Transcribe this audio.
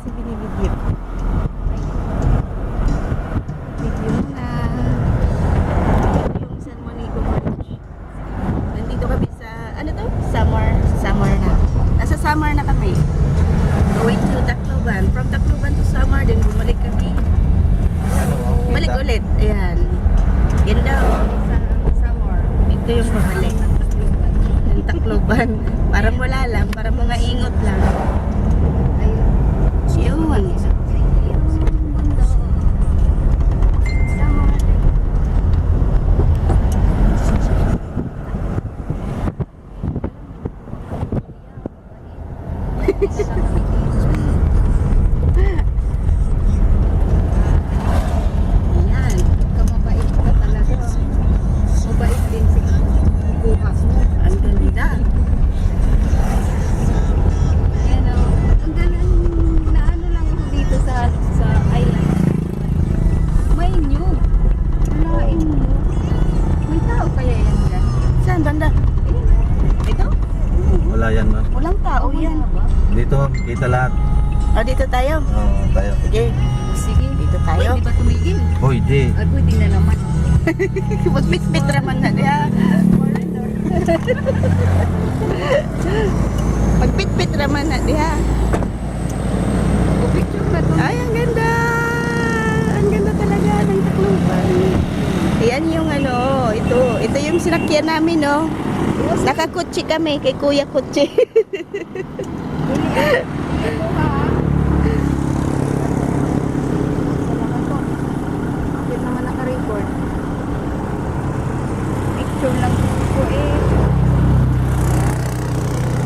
kasi binibidyo. Video na. Yung San Juanico Bridge. Nandito kami sa, ano to? Samar na. Nasa Samar na kami. Going to Tacloban. From Tacloban to Samar, then bumalik kami. Balik ulit. Ayan. Yan daw. Sa Samar. Ito yung pabalik. Yung Tacloban. Parang wala lang. Parang mga ingot lang. Ayun. Ayan. Kamabait ka talaga. Mabait din si bukas mo. Ang ganda. Ayan o. Ang galang na ano lang ako dito sa island. May nyug. Malain mo. May tao kaya yan dyan? Saan banda? Ayan. Ito? Wala yan, ma'am. Walang tao yan. Dito, kita lahat. O, dito tayo. Oo, tayo. Sige. Sige. Dito tayo. Pwede ba tumigil? Hoy, di. Ay, pwede na naman. Magbitbit raman na diha. Magbitbit raman na diha. Picture na to. Ay, ang ganda. Ang ganda talaga ng Tacloban. Yan yung ano, ito yung sinakyan namin, no. Nakakutsi kami kay Kuya Kutsi. Ito ha. Bakit naman naka-record? Picture lang ko eh.